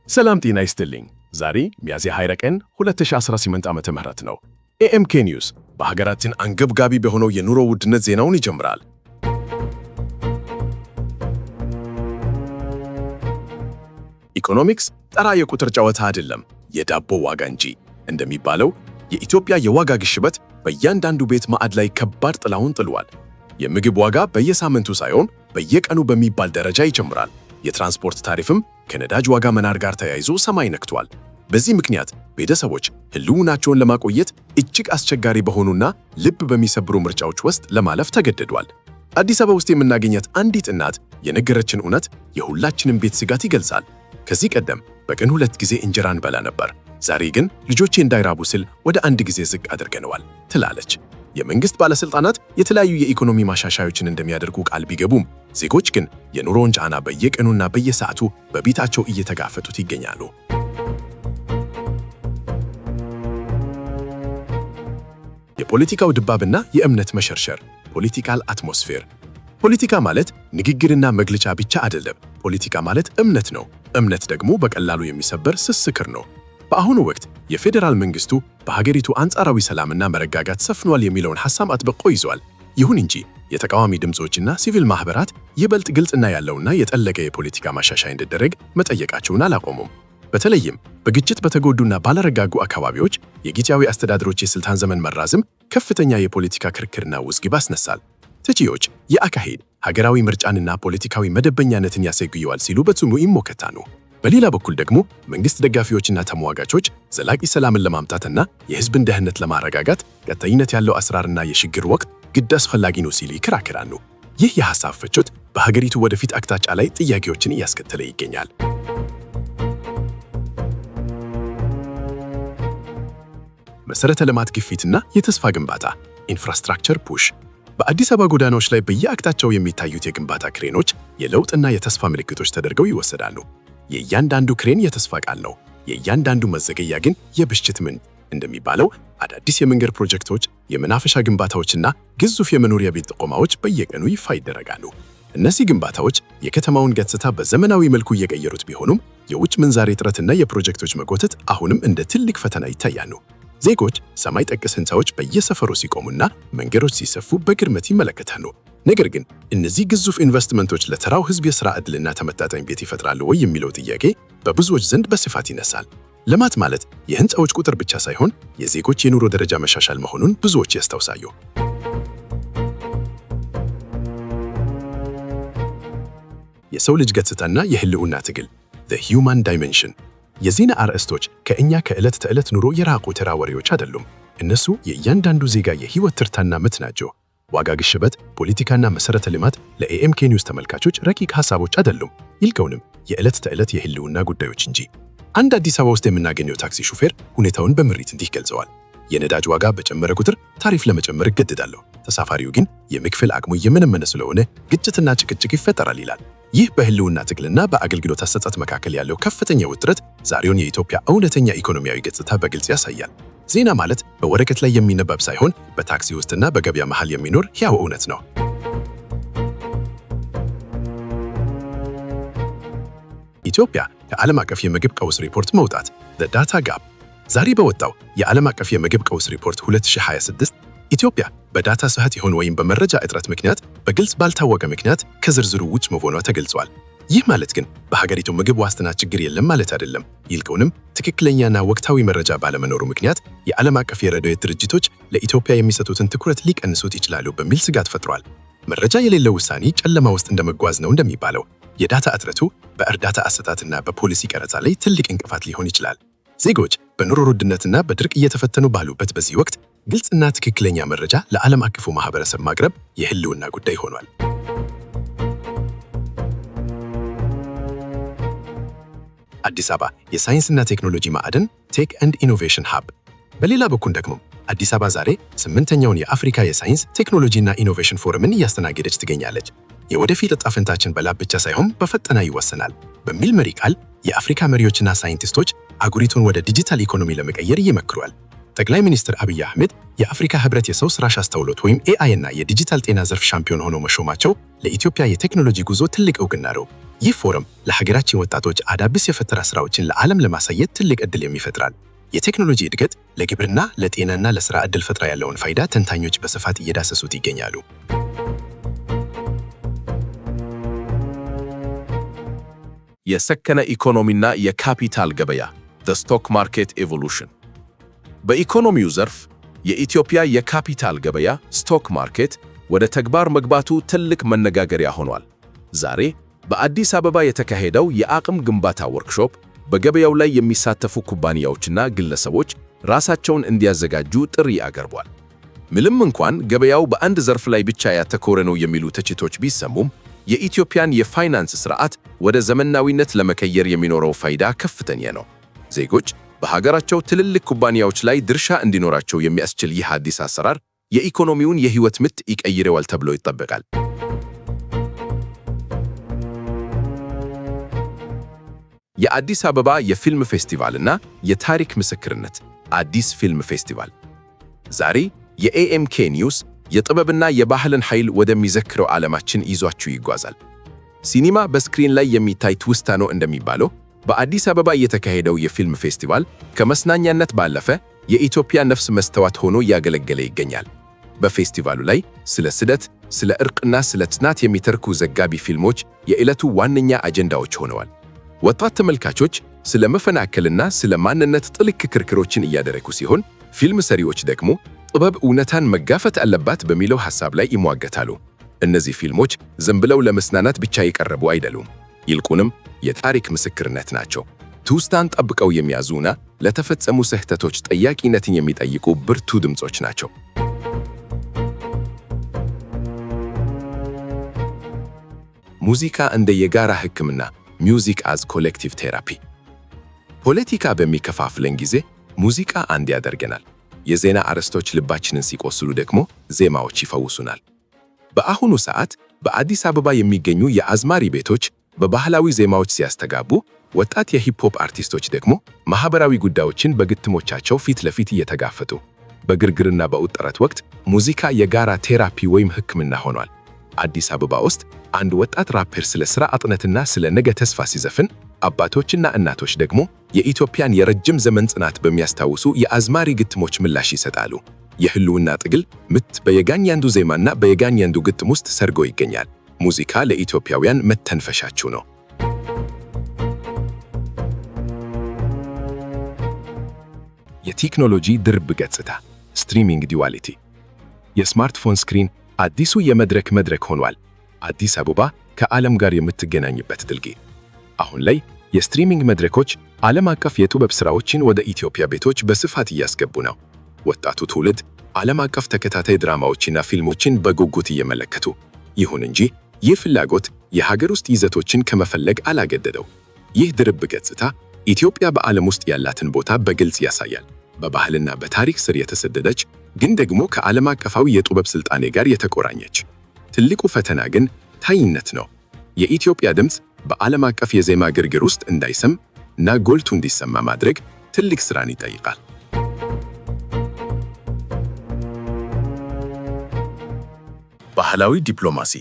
ሰላም ጤና ይስጥልኝ። ዛሬ ሚያዝያ 20 ቀን 2018 ዓመተ ምህረት ነው። ኤኤምኬ ኒውስ በሀገራችን አንገብጋቢ በሆነው የኑሮ ውድነት ዜናውን ይጀምራል። ኢኮኖሚክስ ተራ የቁጥር ጨዋታ አይደለም፣ የዳቦ ዋጋ እንጂ። እንደሚባለው የኢትዮጵያ የዋጋ ግሽበት በእያንዳንዱ ቤት ማዕድ ላይ ከባድ ጥላውን ጥሏል። የምግብ ዋጋ በየሳምንቱ ሳይሆን በየቀኑ በሚባል ደረጃ ይጨምራል። የትራንስፖርት ታሪፍም ከነዳጅ ዋጋ መናር ጋር ተያይዞ ሰማይ ነክቷል። በዚህ ምክንያት ቤተሰቦች ህልውናቸውን ለማቆየት እጅግ አስቸጋሪ በሆኑና ልብ በሚሰብሩ ምርጫዎች ውስጥ ለማለፍ ተገደዷል። አዲስ አበባ ውስጥ የምናገኛት አንዲት እናት የነገረችን እውነት የሁላችንም ቤት ስጋት ይገልጻል። ከዚህ ቀደም በቀን 2 ጊዜ እንጀራ እንበላ ነበር፣ ዛሬ ግን ልጆቼ እንዳይራቡ ስል ወደ 1 ጊዜ ዝቅ አድርገነዋል ትላለች። የመንግስት ባለስልጣናት የተለያዩ የኢኮኖሚ ማሻሻያዎችን እንደሚያደርጉ ቃል ቢገቡም ዜጎች ግን የኑሮን ጫና በየቀኑና በየሰዓቱ በቤታቸው እየተጋፈጡት ይገኛሉ። የፖለቲካው ድባብና የእምነት መሸርሸር ፖለቲካል አትሞስፌር። ፖለቲካ ማለት ንግግርና መግለጫ ብቻ አይደለም። ፖለቲካ ማለት እምነት ነው። እምነት ደግሞ በቀላሉ የሚሰበር ስስክር ነው። በአሁኑ ወቅት የፌዴራል መንግስቱ በሀገሪቱ አንጻራዊ ሰላምና መረጋጋት ሰፍኗል የሚለውን ሐሳብ አጥብቆ ይዟል። ይሁን እንጂ የተቃዋሚ ድምጾችና ሲቪል ማህበራት ይበልጥ ግልጽና ያለውና የጠለቀ የፖለቲካ ማሻሻያ እንዲደረግ መጠየቃቸውን አላቆሙም። በተለይም በግጭት በተጎዱና ባለረጋጉ አካባቢዎች የጊዜያዊ አስተዳደሮች የስልጣን ዘመን መራዘም ከፍተኛ የፖለቲካ ክርክርና ውዝግብ አስነሳል። ተቺዎች የአካሄድ ሀገራዊ ምርጫንና ፖለቲካዊ መደበኛነትን ያሰግየዋል ሲሉ በጽኑ ይሞከታሉ። በሌላ በኩል ደግሞ መንግስት ደጋፊዎችና ተሟጋቾች ዘላቂ ሰላምን ለማምጣትና የህዝብን ደህንነት ለማረጋጋት ቀጣይነት ያለው አሰራርና የሽግግር ወቅት ግድ አስፈላጊ ነው ሲሉ ይከራከራሉ። ይህ የሐሳብ ፍጭት በሀገሪቱ ወደፊት አቅጣጫ ላይ ጥያቄዎችን እያስከተለ ይገኛል። መሰረተ ልማት ግፊትና የተስፋ ግንባታ ኢንፍራስትራክቸር ፑሽ። በአዲስ አበባ ጎዳናዎች ላይ በየአቅጣጫው የሚታዩት የግንባታ ክሬኖች የለውጥና የተስፋ ምልክቶች ተደርገው ይወሰዳሉ። የእያንዳንዱ ክሬን የተስፋ ቃል ነው። የእያንዳንዱ መዘገያ ግን የብስጭት ምንጭ። እንደሚባለው አዳዲስ የመንገድ ፕሮጀክቶች፣ የመናፈሻ ግንባታዎችና ግዙፍ የመኖሪያ ቤት ጥቆማዎች በየቀኑ ይፋ ይደረጋሉ። እነዚህ ግንባታዎች የከተማውን ገጽታ በዘመናዊ መልኩ እየቀየሩት ቢሆኑም የውጭ ምንዛሬ እጥረትና የፕሮጀክቶች መጎተት አሁንም እንደ ትልቅ ፈተና ይታያሉ። ዜጎች ሰማይ ጠቀስ ህንፃዎች በየሰፈሩ ሲቆሙና መንገዶች ሲሰፉ በግርመት ይመለከታሉ። ነገር ግን እነዚህ ግዙፍ ኢንቨስትመንቶች ለተራው ህዝብ የሥራ ዕድልና ተመጣጣኝ ቤት ይፈጥራሉ ወይ የሚለው ጥያቄ በብዙዎች ዘንድ በስፋት ይነሳል። ልማት ማለት የህንፃዎች ቁጥር ብቻ ሳይሆን የዜጎች የኑሮ ደረጃ መሻሻል መሆኑን ብዙዎች ያስታውሳሉ። የሰው ልጅ ገጽታና የህልውና ትግል the human dimension። የዜና አርዕስቶች ከእኛ ከዕለት ተዕለት ኑሮ የራቁ ተራ ወሬዎች አይደሉም። እነሱ የእያንዳንዱ ዜጋ የህይወት ትርታና ምት ናቸው። ዋጋ ግሽበት፣ ፖለቲካና መሰረተ ልማት ለኤኤምኬ ኒውስ ተመልካቾች ረቂቅ ሐሳቦች አይደሉም፣ ይልቁንም የዕለት ተዕለት የህልውና ጉዳዮች እንጂ። አንድ አዲስ አበባ ውስጥ የምናገኘው ታክሲ ሹፌር ሁኔታውን በምሬት እንዲህ ገልጸዋል። የነዳጅ ዋጋ በጨመረ ቁጥር ታሪፍ ለመጨመር እገደዳለሁ፣ ተሳፋሪው ግን የመክፈል አቅሙ እየመነመነ ስለሆነ ግጭትና ጭቅጭቅ ይፈጠራል ይላል። ይህ በህልውና ትግልና በአገልግሎት አሰጣጥ መካከል ያለው ከፍተኛ ውጥረት ዛሬውን የኢትዮጵያ እውነተኛ ኢኮኖሚያዊ ገጽታ በግልጽ ያሳያል። ዜና ማለት በወረቀት ላይ የሚነበብ ሳይሆን በታክሲ ውስጥና በገበያ መሃል የሚኖር ሕያው እውነት ነው። ኢትዮጵያ ከዓለም አቀፍ የምግብ ቀውስ ሪፖርት መውጣት the data gap። ዛሬ በወጣው የዓለም አቀፍ የምግብ ቀውስ ሪፖርት 2026 ኢትዮጵያ በዳታ ስህተት ይሆን ወይም በመረጃ እጥረት ምክንያት በግልጽ ባልታወቀ ምክንያት ከዝርዝሩ ውጭ መሆኗ ተገልጿል። ይህ ማለት ግን በሀገሪቱ ምግብ ዋስትና ችግር የለም ማለት አይደለም። ይልቁንም ትክክለኛና ወቅታዊ መረጃ ባለመኖሩ ምክንያት የዓለም አቀፍ የረድኤት ድርጅቶች ለኢትዮጵያ የሚሰጡትን ትኩረት ሊቀንሱት ይችላሉ በሚል ስጋት ፈጥሯል። መረጃ የሌለው ውሳኔ ጨለማ ውስጥ እንደመጓዝ ነው እንደሚባለው የዳታ እጥረቱ በእርዳታ አሰጣጥና በፖሊሲ ቀረጻ ላይ ትልቅ እንቅፋት ሊሆን ይችላል። ዜጎች በኑሮ ውድነትና በድርቅ እየተፈተኑ ባሉበት በዚህ ወቅት ግልጽና ትክክለኛ መረጃ ለዓለም አቀፉ ማህበረሰብ ማቅረብ የህልውና ጉዳይ ሆኗል። አዲስ አበባ የሳይንስና ቴክኖሎጂ ማዕድን ቴክ ኤንድ ኢኖቬሽን ሃብ። በሌላ በኩል ደግሞ አዲስ አበባ ዛሬ 8ኛውን የአፍሪካ የሳይንስ ቴክኖሎጂና ኢኖቬሽን ፎረምን እያስተናገደች ትገኛለች። የወደፊት ዕጣ ፈንታችን በላብ ብቻ ሳይሆን በፈጠና ይወሰናል በሚል መሪ ቃል የአፍሪካ መሪዎችና ሳይንቲስቶች አህጉሪቱን ወደ ዲጂታል ኢኮኖሚ ለመቀየር ይመክሯል። ጠቅላይ ሚኒስትር አብይ አህመድ የአፍሪካ ህብረት የሰው ሰራሽ አስተውሎት ወይም ኤአይ እና የዲጂታል ጤና ዘርፍ ሻምፒዮን ሆኖ መሾማቸው ለኢትዮጵያ የቴክኖሎጂ ጉዞ ትልቅ እውቅና ነው። ይህ ፎረም ለሀገራችን ወጣቶች አዳዲስ የፈጠራ ስራዎችን ለዓለም ለማሳየት ትልቅ ዕድል የሚፈጥራል። የቴክኖሎጂ እድገት ለግብርና፣ ለጤናና ለስራ ዕድል ፈጠራ ያለውን ፋይዳ ተንታኞች በስፋት እየዳሰሱት ይገኛሉ። የሰከነ ኢኮኖሚና የካፒታል ገበያ the stock market evolution። በኢኮኖሚው ዘርፍ የኢትዮጵያ የካፒታል ገበያ ስቶክ ማርኬት ወደ ተግባር መግባቱ ትልቅ መነጋገሪያ ሆኗል። ዛሬ በአዲስ አበባ የተካሄደው የአቅም ግንባታ ወርክሾፕ በገበያው ላይ የሚሳተፉ ኩባንያዎችና ግለሰቦች ራሳቸውን እንዲያዘጋጁ ጥሪ አቀርቧል። ምንም እንኳን ገበያው በአንድ ዘርፍ ላይ ብቻ ያተኮረ ነው የሚሉ ትችቶች ቢሰሙም የኢትዮጵያን የፋይናንስ ስርዓት ወደ ዘመናዊነት ለመቀየር የሚኖረው ፋይዳ ከፍተኛ ነው። ዜጎች በሀገራቸው ትልልቅ ኩባንያዎች ላይ ድርሻ እንዲኖራቸው የሚያስችል ይህ አዲስ አሰራር የኢኮኖሚውን የህይወት ምት ይቀይረዋል ተብሎ ይጠበቃል። የአዲስ አበባ የፊልም ፌስቲቫልና የታሪክ ምስክርነት አዲስ ፊልም ፌስቲቫል ዛሬ የኤኤምኬ ኒውስ የጥበብና የባህልን ኃይል ወደሚዘክረው ዓለማችን ይዟችሁ ይጓዛል። ሲኒማ በስክሪን ላይ የሚታይ ትውስታ ነው እንደሚባለው በአዲስ አበባ የተካሄደው የፊልም ፌስቲቫል ከመስናኛነት ባለፈ የኢትዮጵያ ነፍስ መስተዋት ሆኖ እያገለገለ ይገኛል። በፌስቲቫሉ ላይ ስለ ስደት፣ ስለ እርቅና ስለ ጽናት የሚተርኩ ዘጋቢ ፊልሞች የዕለቱ ዋነኛ አጀንዳዎች ሆነዋል። ወጣት ተመልካቾች ስለ መፈናቀልና ስለ ማንነት ጥልቅ ክርክሮችን እያደረጉ ሲሆን፣ ፊልም ሰሪዎች ደግሞ ጥበብ እውነታን መጋፈጥ አለባት በሚለው ሐሳብ ላይ ይሟገታሉ። እነዚህ ፊልሞች ዝም ብለው ለመስናናት ብቻ የቀረቡ አይደሉም። ይልቁንም የታሪክ ምስክርነት ናቸው። ትውስታን ጠብቀው የሚያዙና ለተፈጸሙ ስህተቶች ጠያቂነትን የሚጠይቁ ብርቱ ድምጾች ናቸው። ሙዚቃ እንደ የጋራ ሕክምና ሚውዚክ አዝ ኮሌክቲቭ ቴራፒ። ፖለቲካ በሚከፋፍለን ጊዜ ሙዚቃ አንድ ያደርገናል። የዜና አርዕስቶች ልባችንን ሲቆስሉ ደግሞ ዜማዎች ይፈውሱናል። በአሁኑ ሰዓት በአዲስ አበባ የሚገኙ የአዝማሪ ቤቶች በባህላዊ ዜማዎች ሲያስተጋቡ፣ ወጣት የሂፕሆፕ አርቲስቶች ደግሞ ማህበራዊ ጉዳዮችን በግጥሞቻቸው ፊት ለፊት እየተጋፈጡ፣ በግርግርና በውጥረት ወቅት ሙዚቃ የጋራ ቴራፒ ወይም ሕክምና ሆኗል። አዲስ አበባ ውስጥ አንድ ወጣት ራፐር ስለ ሥራ አጥነትና ስለ ነገ ተስፋ ሲዘፍን፣ አባቶችና እናቶች ደግሞ የኢትዮጵያን የረጅም ዘመን ጽናት በሚያስታውሱ የአዝማሪ ግጥሞች ምላሽ ይሰጣሉ። የህልውና ትግል ምት በየጋኛንዱ ዜማና በየጋኛንዱ ግጥም ውስጥ ሰርጎ ይገኛል። ሙዚቃ ለኢትዮጵያውያን መተንፈሻቸው ነው። የቴክኖሎጂ ድርብ ገጽታ ስትሪሚንግ ዲዋሊቲ። የስማርትፎን ስክሪን አዲሱ የመድረክ ሆኗል። አዲስ አበባ ከዓለም ጋር የምትገናኝበት ድልድይ። አሁን ላይ የስትሪሚንግ መድረኮች ዓለም አቀፍ የጥበብ ሥራዎችን ወደ ኢትዮጵያ ቤቶች በስፋት እያስገቡ ነው። ወጣቱ ትውልድ ዓለም አቀፍ ተከታታይ ድራማዎችና ፊልሞችን በጉጉት እየመለከቱ፣ ይሁን እንጂ ይህ ፍላጎት የሀገር ውስጥ ይዘቶችን ከመፈለግ አላገደደው። ይህ ድርብ ገጽታ ኢትዮጵያ በዓለም ውስጥ ያላትን ቦታ በግልጽ ያሳያል። በባህልና በታሪክ ስር የተሰደደች ግን ደግሞ ከዓለም አቀፋዊ የጥበብ ስልጣኔ ጋር የተቆራኘች። ትልቁ ፈተና ግን ታይነት ነው። የኢትዮጵያ ድምፅ በዓለም አቀፍ የዜማ ግርግር ውስጥ እንዳይሰም እና ጎልቶ እንዲሰማ ማድረግ ትልቅ ስራን ይጠይቃል። ባህላዊ ዲፕሎማሲ።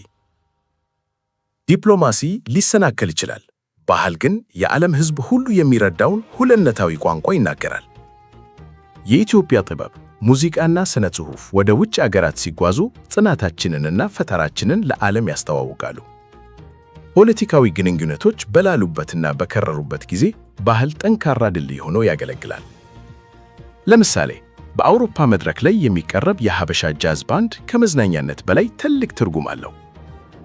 ዲፕሎማሲ ሊሰናከል ይችላል። ባህል ግን የዓለም ሕዝብ ሁሉ የሚረዳውን ሁለንተናዊ ቋንቋ ይናገራል። የኢትዮጵያ ጥበብ፣ ሙዚቃና ስነ ጽሑፍ ወደ ውጭ አገራት ሲጓዙ ጽናታችንንና ፈጠራችንን ለዓለም ያስተዋውቃሉ። ፖለቲካዊ ግንኙነቶች በላሉበትና በከረሩበት ጊዜ ባህል ጠንካራ ድልድይ ሆኖ ያገለግላል። ለምሳሌ በአውሮፓ መድረክ ላይ የሚቀርብ የሐበሻ ጃዝ ባንድ ከመዝናኛነት በላይ ትልቅ ትርጉም አለው።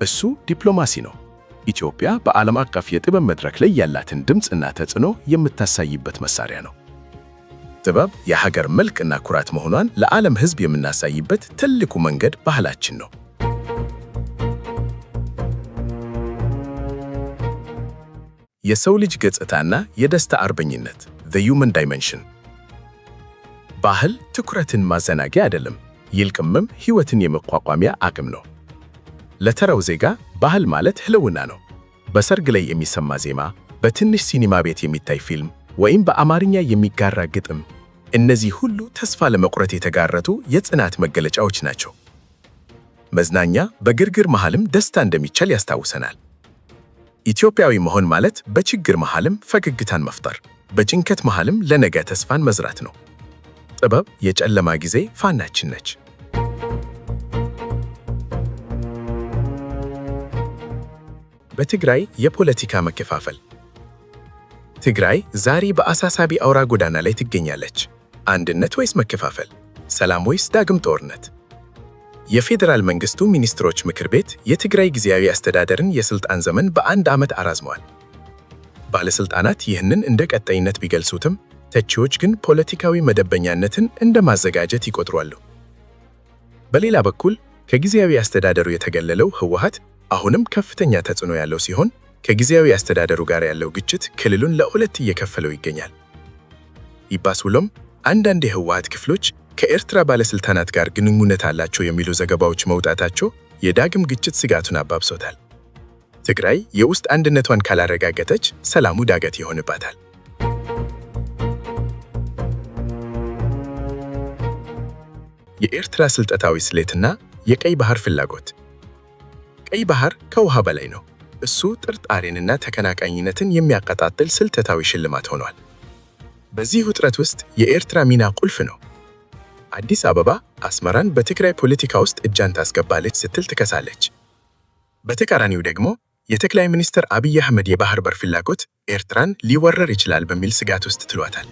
እሱ ዲፕሎማሲ ነው። ኢትዮጵያ በዓለም አቀፍ የጥበብ መድረክ ላይ ያላትን ድምፅና ተጽዕኖ የምታሳይበት መሳሪያ ነው። ጥበብ የሀገር መልክና ኩራት መሆኗን ለዓለም ሕዝብ የምናሳይበት ትልቁ መንገድ ባህላችን ነው። የሰው ልጅ ገጽታና የደስታ አርበኝነት the human dimension። ባህል ትኩረትን ማዘናጊያ አይደለም፣ ይልቅምም ሕይወትን የመቋቋሚያ አቅም ነው። ለተራው ዜጋ ባህል ማለት ህልውና ነው። በሰርግ ላይ የሚሰማ ዜማ፣ በትንሽ ሲኒማ ቤት የሚታይ ፊልም ወይም በአማርኛ የሚጋራ ግጥም እነዚህ ሁሉ ተስፋ ለመቁረጥ የተጋረጡ የጽናት መገለጫዎች ናቸው። መዝናኛ በግርግር መሃልም ደስታ እንደሚቻል ያስታውሰናል። ኢትዮጵያዊ መሆን ማለት በችግር መሃልም ፈገግታን መፍጠር፣ በጭንቀት መሃልም ለነገ ተስፋን መዝራት ነው። ጥበብ የጨለማ ጊዜ ፋናችን ነች። በትግራይ የፖለቲካ መከፋፈል። ትግራይ ዛሬ በአሳሳቢ አውራ ጎዳና ላይ ትገኛለች። አንድነት ወይስ መከፋፈል? ሰላም ወይስ ዳግም ጦርነት? የፌዴራል መንግስቱ ሚኒስትሮች ምክር ቤት የትግራይ ጊዜያዊ አስተዳደርን የስልጣን ዘመን በ1 ዓመት አራዝመዋል። ባለስልጣናት ይህንን እንደ ቀጣይነት ቢገልጹትም ተቺዎች ግን ፖለቲካዊ መደበኛነትን እንደ ማዘጋጀት ይቆጥራሉ። በሌላ በኩል ከጊዜያዊ አስተዳደሩ የተገለለው ህወሓት አሁንም ከፍተኛ ተጽዕኖ ያለው ሲሆን ከጊዜያዊ አስተዳደሩ ጋር ያለው ግጭት ክልሉን ለሁለት እየከፈለው ይገኛል። ይባስ ብሎም አንዳንድ የህወሓት ክፍሎች ከኤርትራ ባለስልጣናት ጋር ግንኙነት አላቸው የሚሉ ዘገባዎች መውጣታቸው የዳግም ግጭት ስጋቱን አባብሶታል። ትግራይ የውስጥ አንድነቷን ካላረጋገጠች ሰላሙ ዳገት ይሆንባታል። የኤርትራ ስልጠታዊ ስሌትና የቀይ ባህር ፍላጎት። ቀይ ባህር ከውሃ በላይ ነው። እሱ ጥርጣሬንና ተከናቃኝነትን የሚያቀጣጥል ስልጠታዊ ሽልማት ሆኗል። በዚህ ውጥረት ውስጥ የኤርትራ ሚና ቁልፍ ነው። አዲስ አበባ አስመራን በትግራይ ፖለቲካ ውስጥ እጇን ታስገባለች ስትል ትከሳለች። በተቃራኒው ደግሞ የጠቅላይ ሚኒስትር አብይ አህመድ የባህር በር ፍላጎት ኤርትራን ሊወረር ይችላል በሚል ስጋት ውስጥ ትሏታል።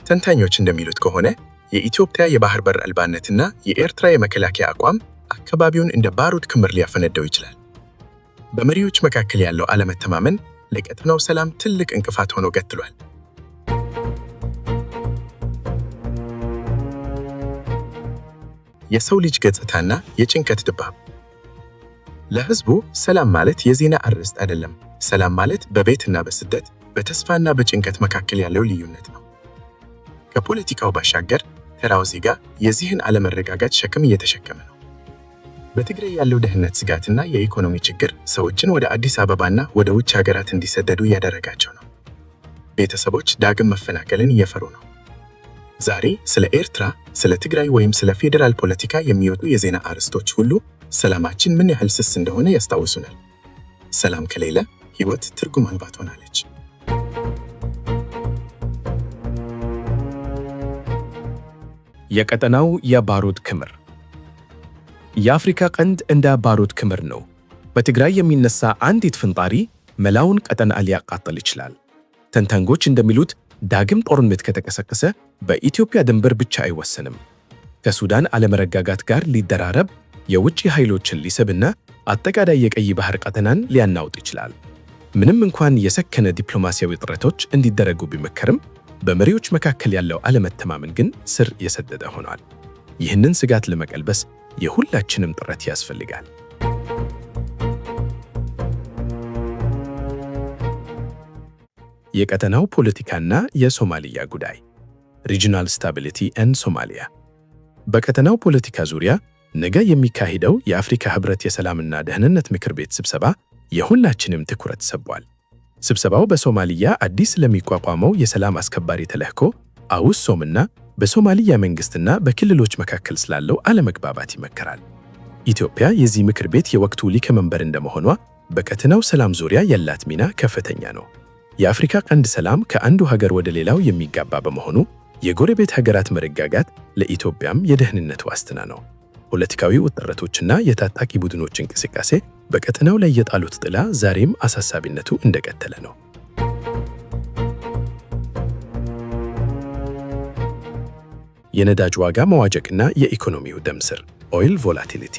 ተንታኞች እንደሚሉት ከሆነ የኢትዮጵያ የባህር በር አልባነትና የኤርትራ የመከላከያ አቋም አካባቢውን እንደ ባሩድ ክምር ሊያፈነደው ይችላል። በመሪዎች መካከል ያለው አለመተማመን ለቀጠናው ሰላም ትልቅ እንቅፋት ሆኖ ቀጥሏል። የሰው ልጅ ገጽታና የጭንቀት ድባብ። ለህዝቡ ሰላም ማለት የዜና አርዕስት አይደለም። ሰላም ማለት በቤትና በስደት በተስፋና በጭንቀት መካከል ያለው ልዩነት ነው። ከፖለቲካው ባሻገር ተራው ዜጋ የዚህን አለመረጋጋት ሸክም እየተሸከመ ነው። በትግራይ ያለው ደህንነት ስጋትና የኢኮኖሚ ችግር ሰዎችን ወደ አዲስ አበባና ወደ ውጭ ሀገራት እንዲሰደዱ እያደረጋቸው ነው። ቤተሰቦች ዳግም መፈናቀልን እየፈሩ ነው። ዛሬ ስለ ኤርትራ፣ ስለ ትግራይ ወይም ስለ ፌዴራል ፖለቲካ የሚወጡ የዜና አርዕስቶች ሁሉ ሰላማችን ምን ያህል ስስ እንደሆነ ያስታውሱናል። ሰላም ከሌለ ህይወት ትርጉም አልባ ትሆናለች። የቀጠናው የባሩድ ክምር። የአፍሪካ ቀንድ እንደ ባሩድ ክምር ነው። በትግራይ የሚነሳ አንዲት ፍንጣሪ መላውን ቀጠና ሊያቃጥል ይችላል። ተንታኞች እንደሚሉት ዳግም ጦርነት ከተቀሰቀሰ በኢትዮጵያ ድንበር ብቻ አይወሰንም። ከሱዳን አለመረጋጋት ጋር ሊደራረብ፣ የውጭ ኃይሎችን ሊስብና አጠቃላይ የቀይ ባህር ቀጠናን ሊያናውጥ ይችላል። ምንም እንኳን የሰከነ ዲፕሎማሲያዊ ጥረቶች እንዲደረጉ ቢመከርም በመሪዎች መካከል ያለው አለመተማመን ግን ስር የሰደደ ሆኗል። ይህንን ስጋት ለመቀልበስ የሁላችንም ጥረት ያስፈልጋል። የቀጠናው ፖለቲካና የሶማሊያ ጉዳይ ሪጂናል ስታቢሊቲ ኤንድ ሶማሊያ። በቀጠናው ፖለቲካ ዙሪያ ነገ የሚካሄደው የአፍሪካ ህብረት የሰላምና ደህንነት ምክር ቤት ስብሰባ የሁላችንም ትኩረት ስቧል። ስብሰባው በሶማሊያ አዲስ ለሚቋቋመው የሰላም አስከባሪ ተልዕኮ አውሶምና በሶማሊያ መንግስትና በክልሎች መካከል ስላለው አለመግባባት ይመከራል። ኢትዮጵያ የዚህ ምክር ቤት የወቅቱ ሊቀመንበር እንደመሆኗ በቀጠናው ሰላም ዙሪያ ያላት ሚና ከፍተኛ ነው። የአፍሪካ ቀንድ ሰላም ከአንዱ ሀገር ወደ ሌላው የሚጋባ በመሆኑ የጎረቤት ሀገራት መረጋጋት ለኢትዮጵያም የደህንነት ዋስትና ነው። ፖለቲካዊ ውጥረቶችና የታጣቂ ቡድኖች እንቅስቃሴ በቀጠናው ላይ የጣሉት ጥላ ዛሬም አሳሳቢነቱ እንደቀጠለ ነው። የነዳጅ ዋጋ መዋዠቅና የኢኮኖሚው ደም ስር ኦይል ቮላቲሊቲ።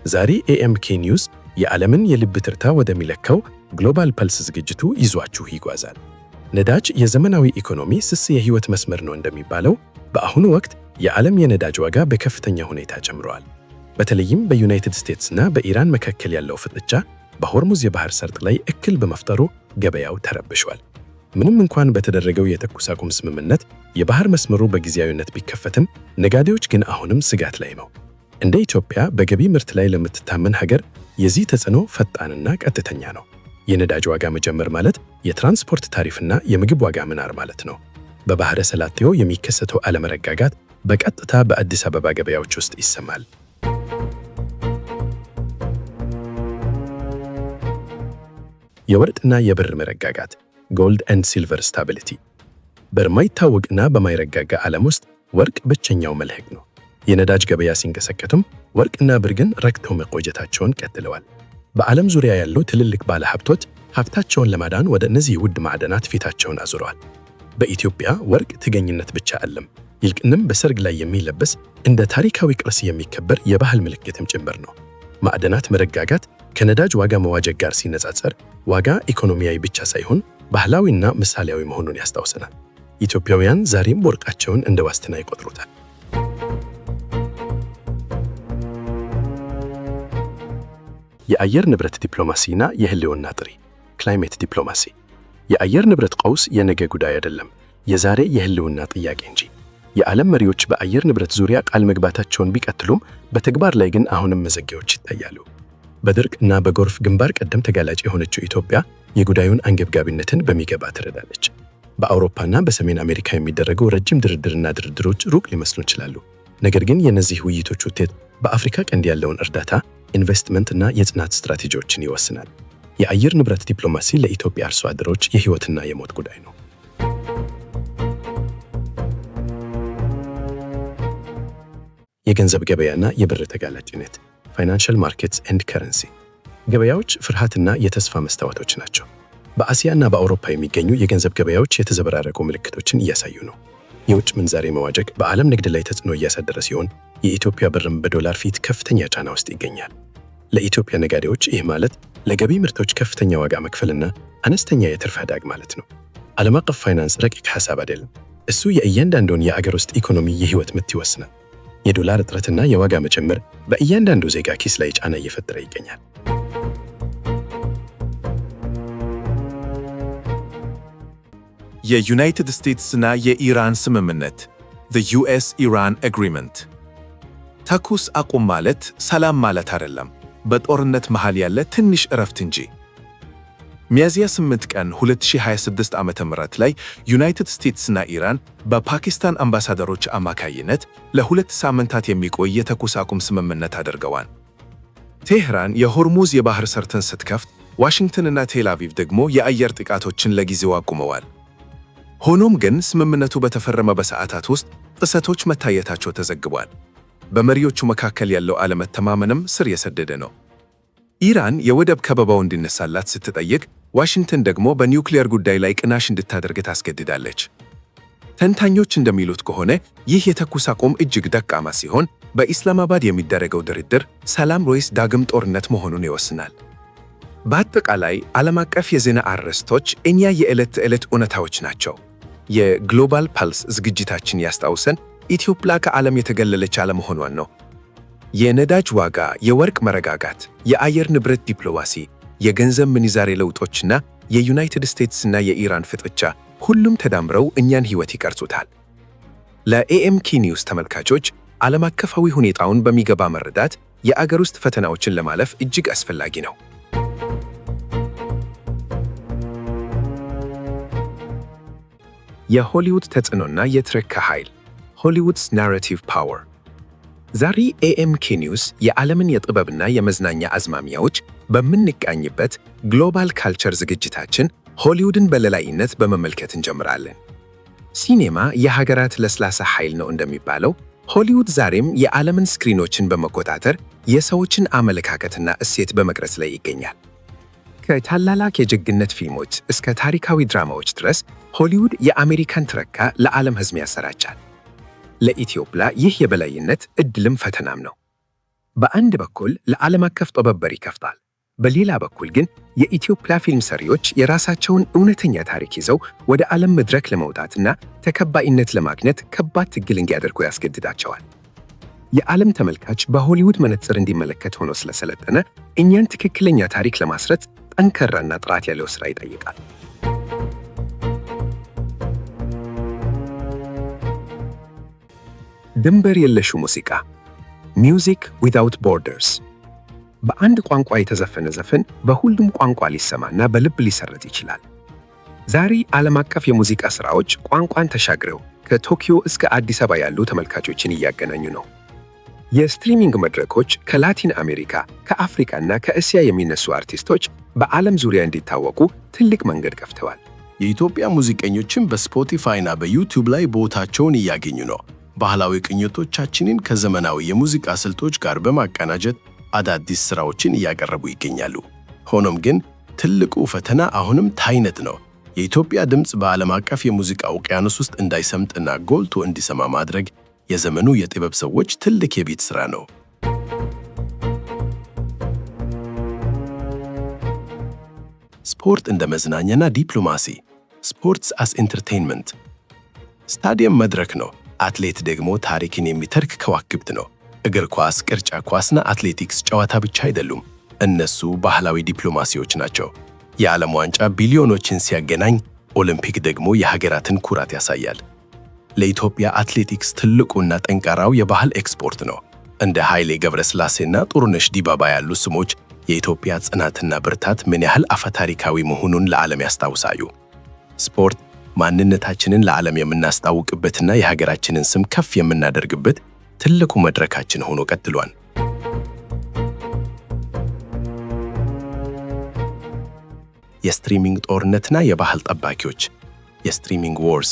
ዛሬ ኤኤምኬ ኒውስ የዓለምን የልብ ትርታ ወደሚለካው ግሎባል ፐልስ ዝግጅቱ ይዟችሁ ይጓዛል። ነዳጅ የዘመናዊ ኢኮኖሚ ስስ የህይወት መስመር ነው እንደሚባለው በአሁኑ ወቅት የዓለም የነዳጅ ዋጋ በከፍተኛ ሁኔታ ጨምሯል። በተለይም በዩናይትድ ስቴትስና በኢራን መካከል ያለው ፍጥጫ በሆርሙዝ የባህር ሰርጥ ላይ እክል በመፍጠሩ ገበያው ተረብሿል። ምንም እንኳን በተደረገው የተኩስ አቁም ስምምነት የባህር መስመሩ በጊዜያዊነት ቢከፈትም ነጋዴዎች ግን አሁንም ስጋት ላይ ነው። እንደ ኢትዮጵያ በገቢ ምርት ላይ ለምትታመን ሀገር የዚህ ተጽዕኖ ፈጣንና ቀጥተኛ ነው። የነዳጅ ዋጋ መጨመር ማለት የትራንስፖርት ታሪፍና የምግብ ዋጋ መናር ማለት ነው። በባሕረ ሰላጤው የሚከሰተው አለመረጋጋት በቀጥታ በአዲስ አበባ ገበያዎች ውስጥ ይሰማል። የወርቅና የብር መረጋጋት ጎልድ ኤንድ ሲልቨር ስታቢሊቲ። በማይታወቅና በማይረጋጋ ዓለም ውስጥ ወርቅ ብቸኛው መልህቅ ነው። የነዳጅ ገበያ ሲንቀሰቀስም ወርቅና ብር ግን ረክተው መቆየታቸውን ቀጥለዋል። በዓለም ዙሪያ ያሉ ትልልቅ ባለሀብቶች ሀብታቸውን ለማዳን ወደ እነዚህ ውድ ማዕድናት ፊታቸውን አዙረዋል። በኢትዮጵያ ወርቅ ትገኝነት ብቻ አለም፣ ይልቅንም በሰርግ ላይ የሚለበስ እንደ ታሪካዊ ቅርስ የሚከበር የባህል ምልክትም ጭምር ነው። ማዕድናት መረጋጋት ከነዳጅ ዋጋ መዋዠቅ ጋር ሲነጻጸር ዋጋ ኢኮኖሚያዊ ብቻ ሳይሆን ባህላዊና ምሳሌያዊ መሆኑን ያስታውሰናል። ኢትዮጵያውያን ዛሬም ወርቃቸውን እንደ ዋስትና ይቆጥሩታል። የአየር ንብረት ዲፕሎማሲና የህልውና ጥሪ ክላይሜት ዲፕሎማሲ። የአየር ንብረት ቀውስ የነገ ጉዳይ አይደለም፣ የዛሬ የህልውና ጥያቄ እንጂ። የዓለም መሪዎች በአየር ንብረት ዙሪያ ቃል መግባታቸውን ቢቀጥሉም በተግባር ላይ ግን አሁንም መዘጊያዎች ይታያሉ። በድርቅ እና በጎርፍ ግንባር ቀደም ተጋላጭ የሆነችው ኢትዮጵያ የጉዳዩን አንገብጋቢነትን በሚገባ ትረዳለች። በአውሮፓና በሰሜን አሜሪካ የሚደረገው ረጅም ድርድሮች ሩቅ ሊመስሉ ይችላሉ። ነገር ግን የእነዚህ ውይይቶች ውጤት በአፍሪካ ቀንድ ያለውን እርዳታ፣ ኢንቨስትመንት እና የጽናት ስትራቴጂዎችን ይወስናል። የአየር ንብረት ዲፕሎማሲ ለኢትዮጵያ አርሶ አደሮች የህይወትና የሞት ጉዳይ ነው። የገንዘብ ገበያና የብር ተጋላጭነት ፋይናንሻል ማርኬትስ ኤንድ ከረንሲ። ገበያዎች ፍርሃትና የተስፋ መስታወቶች ናቸው። በአሲያና በአውሮፓ የሚገኙ የገንዘብ ገበያዎች የተዘበራረቁ ምልክቶችን እያሳዩ ነው። የውጭ ምንዛሬ መዋዠቅ በዓለም ንግድ ላይ ተጽዕኖ እያሳደረ ሲሆን የኢትዮጵያ ብርም በዶላር ፊት ከፍተኛ ጫና ውስጥ ይገኛል። ለኢትዮጵያ ነጋዴዎች ይህ ማለት ለገቢ ምርቶች ከፍተኛ ዋጋ መክፈልና አነስተኛ የትርፍ ዕዳግ ማለት ነው። ዓለም አቀፍ ፋይናንስ ረቂቅ ሐሳብ አይደለም። እሱ የእያንዳንዱን የአገር ውስጥ ኢኮኖሚ የህይወት ምት ይወስናል። የዶላር እጥረትና የዋጋ መጨመር በእያንዳንዱ ዜጋ ኪስ ላይ ጫና እየፈጠረ ይገኛል። የዩናይትድ ስቴትስና የኢራን ስምምነት the US-Iran Agreement። ተኩስ አቁም ማለት ሰላም ማለት አይደለም፣ በጦርነት መሃል ያለ ትንሽ እረፍት እንጂ። ሚያዝያ 8 ቀን 2026 ዓ.ም ላይ ዩናይትድ ስቴትስና ኢራን በፓኪስታን አምባሳደሮች አማካይነት ለ2 ሳምንታት የሚቆይ የተኩስ አቁም ስምምነት አድርገዋል። ቴህራን የሆርሙዝ የባህር ሰርጥን ስትከፍት፣ ዋሽንግተንና ቴል አቪቭ ደግሞ የአየር ጥቃቶችን ለጊዜው አቁመዋል። ሆኖም ግን ስምምነቱ በተፈረመ በሰዓታት ውስጥ ጥሰቶች መታየታቸው ተዘግቧል። በመሪዎቹ መካከል ያለው አለመተማመንም ስር የሰደደ ነው። ኢራን የወደብ ከበባው እንዲነሳላት ስትጠይቅ፣ ዋሽንግተን ደግሞ በኒውክሊየር ጉዳይ ላይ ቅናሽ እንድታደርግ ታስገድዳለች። ተንታኞች እንደሚሉት ከሆነ ይህ የተኩስ አቁም እጅግ ደካማ ሲሆን፣ በኢስላማባድ የሚደረገው ድርድር ሰላም ወይስ ዳግም ጦርነት መሆኑን ይወስናል። በአጠቃላይ ዓለም አቀፍ የዜና አርዕስቶች እኛ የዕለት ተዕለት እውነታዎች ናቸው። የግሎባል ፐልስ ዝግጅታችን ያስታውሰን ኢትዮጵያ ከዓለም የተገለለች አለመሆኗን ነው። የነዳጅ ዋጋ፣ የወርቅ መረጋጋት፣ የአየር ንብረት ዲፕሎማሲ፣ የገንዘብ ምንዛሬ ለውጦችና የዩናይትድ ስቴትስና የኢራን ፍጥጫ ሁሉም ተዳምረው እኛን ሕይወት ይቀርጹታል። ለኤኤምኬ ኒውስ ተመልካቾች ዓለም አቀፋዊ ሁኔታውን በሚገባ መረዳት የአገር ውስጥ ፈተናዎችን ለማለፍ እጅግ አስፈላጊ ነው። የሆሊውድ ተጽዕኖና የትረካ ኃይል ሆሊውድስ ናሬቲቭ ፓወር። ዛሬ ኤኤምኬ ኒውስ የዓለምን የጥበብና የመዝናኛ አዝማሚያዎች በምንቃኝበት ግሎባል ካልቸር ዝግጅታችን ሆሊውድን በለላይነት በመመልከት እንጀምራለን። ሲኔማ የሀገራት ለስላሳ ኃይል ነው እንደሚባለው ሆሊውድ ዛሬም የዓለምን ስክሪኖችን በመቆጣጠር የሰዎችን አመለካከትና እሴት በመቅረጽ ላይ ይገኛል። ከታላላቅ የጀግንነት ፊልሞች እስከ ታሪካዊ ድራማዎች ድረስ ሆሊውድ የአሜሪካን ትረካ ለዓለም ሕዝብ ያሰራጫል። ለኢትዮጵያ ይህ የበላይነት ዕድልም ፈተናም ነው። በአንድ በኩል ለዓለም አቀፍ ጥበብ በር ይከፍታል፣ በሌላ በኩል ግን የኢትዮጵያ ፊልም ሰሪዎች የራሳቸውን እውነተኛ ታሪክ ይዘው ወደ ዓለም መድረክ ለመውጣትና ተቀባይነት ለማግኘት ከባድ ትግል እንዲያደርጉ ያስገድዳቸዋል። የዓለም ተመልካች በሆሊውድ መነጽር እንዲመለከት ሆኖ ስለሰለጠነ እኛን ትክክለኛ ታሪክ ለማስረት ጠንካራና ጥራት ያለው ሥራ ይጠይቃል። ድንበር የለሹ ሙዚቃ ሚውዚክ ዊዛውት ቦርደርስ። በአንድ ቋንቋ የተዘፈነ ዘፈን በሁሉም ቋንቋ ሊሰማና በልብ ሊሰረጥ ይችላል። ዛሬ ዓለም አቀፍ የሙዚቃ ሥራዎች ቋንቋን ተሻግረው ከቶኪዮ እስከ አዲስ አበባ ያሉ ተመልካቾችን እያገናኙ ነው። የስትሪሚንግ መድረኮች ከላቲን አሜሪካ፣ ከአፍሪካና ከእስያ የሚነሱ አርቲስቶች በዓለም ዙሪያ እንዲታወቁ ትልቅ መንገድ ከፍተዋል። የኢትዮጵያ ሙዚቀኞችም በስፖቲፋይና በዩቲዩብ ላይ ቦታቸውን እያገኙ ነው። ባህላዊ ቅኝቶቻችንን ከዘመናዊ የሙዚቃ ስልቶች ጋር በማቀናጀት አዳዲስ ሥራዎችን እያቀረቡ ይገኛሉ። ሆኖም ግን ትልቁ ፈተና አሁንም ታይነት ነው። የኢትዮጵያ ድምፅ በዓለም አቀፍ የሙዚቃ ውቅያኖስ ውስጥ እንዳይሰምጥና ጎልቶ እንዲሰማ ማድረግ የዘመኑ የጥበብ ሰዎች ትልቅ የቤት ሥራ ነው። ስፖርት እንደ መዝናኛና ዲፕሎማሲ። ስፖርትስ አስ ኢንተርቴይንመንት። ስታዲየም መድረክ ነው። አትሌት ደግሞ ታሪክን የሚተርክ ከዋክብት ነው። እግር ኳስ፣ ቅርጫ ኳስና አትሌቲክስ ጨዋታ ብቻ አይደሉም። እነሱ ባህላዊ ዲፕሎማሲዎች ናቸው። የዓለም ዋንጫ ቢሊዮኖችን ሲያገናኝ፣ ኦሊምፒክ ደግሞ የሀገራትን ኩራት ያሳያል። ለኢትዮጵያ አትሌቲክስ ትልቁና ጠንካራው የባህል ኤክስፖርት ነው። እንደ ኃይሌ ገብረስላሴና ጥሩነሽ ዲባባ ያሉ ስሞች የኢትዮጵያ ጽናትና ብርታት ምን ያህል አፈታሪካዊ መሆኑን ለዓለም ያስታውሳሉ። ስፖርት ማንነታችንን ለዓለም የምናስታውቅበትና የሀገራችንን ስም ከፍ የምናደርግበት ትልቁ መድረካችን ሆኖ ቀጥሏል። የስትሪሚንግ ጦርነትና የባህል ጠባቂዎች። የስትሪሚንግ ዎርስ።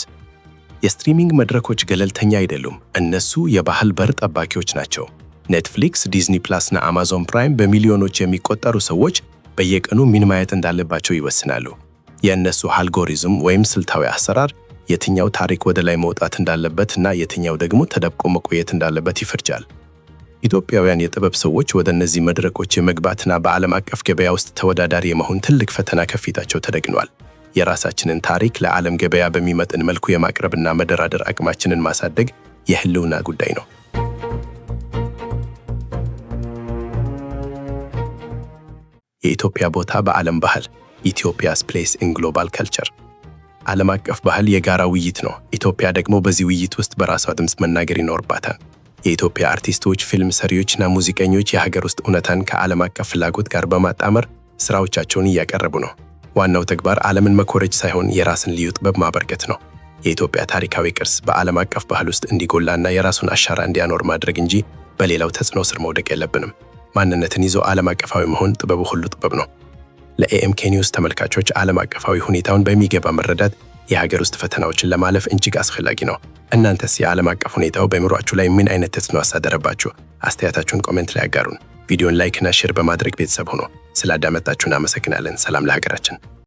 የስትሪሚንግ መድረኮች ገለልተኛ አይደሉም። እነሱ የባህል በር ጠባቂዎች ናቸው። ኔትፍሊክስ፣ ዲዝኒ ፕላስና አማዞን ፕራይም በሚሊዮኖች የሚቆጠሩ ሰዎች በየቀኑ ምን ማየት እንዳለባቸው ይወስናሉ። የእነሱ አልጎሪዝም ወይም ስልታዊ አሰራር የትኛው ታሪክ ወደ ላይ መውጣት እንዳለበት እና የትኛው ደግሞ ተደብቆ መቆየት እንዳለበት ይፈርጃል። ኢትዮጵያውያን የጥበብ ሰዎች ወደ እነዚህ መድረኮች የመግባትና በዓለም አቀፍ ገበያ ውስጥ ተወዳዳሪ የመሆን ትልቅ ፈተና ከፊታቸው ተደቅኗል። የራሳችንን ታሪክ ለዓለም ገበያ በሚመጥን መልኩ የማቅረብና መደራደር አቅማችንን ማሳደግ የህልውና ጉዳይ ነው። የኢትዮጵያ ቦታ በዓለም ባህል። ኢትዮጵያስ ፕሌስ ኢን ግሎባል ከልቸር። ዓለም አቀፍ ባህል የጋራ ውይይት ነው። ኢትዮጵያ ደግሞ በዚህ ውይይት ውስጥ በራሷ ድምፅ መናገር ይኖርባታል። የኢትዮጵያ አርቲስቶች፣ ፊልም ሰሪዎችና ሙዚቀኞች የሀገር ውስጥ እውነታን ከዓለም አቀፍ ፍላጎት ጋር በማጣመር ሥራዎቻቸውን እያቀረቡ ነው። ዋናው ተግባር ዓለምን መኮረጅ ሳይሆን የራስን ልዩ ጥበብ ማበርከት ነው። የኢትዮጵያ ታሪካዊ ቅርስ በዓለም አቀፍ ባህል ውስጥ እንዲጎላና የራሱን አሻራ እንዲያኖር ማድረግ እንጂ በሌላው ተጽዕኖ ስር መውደቅ የለብንም። ማንነትን ይዞ ዓለም አቀፋዊ መሆን ጥበቡ ሁሉ ጥበብ ነው። ለኤኤምኬ ኒውስ ተመልካቾች ዓለም አቀፋዊ ሁኔታውን በሚገባ መረዳት የሀገር ውስጥ ፈተናዎችን ለማለፍ እጅግ አስፈላጊ ነው። እናንተስ የዓለም አቀፍ ሁኔታው በአእምሯችሁ ላይ ምን አይነት ተጽዕኖ አሳደረባችሁ? አስተያየታችሁን ኮሜንት ላይ አጋሩን። ቪዲዮን ላይክና ሼር በማድረግ ቤተሰብ ሆኖ ስላዳመጣችሁን አመሰግናለን። ሰላም ለሀገራችን።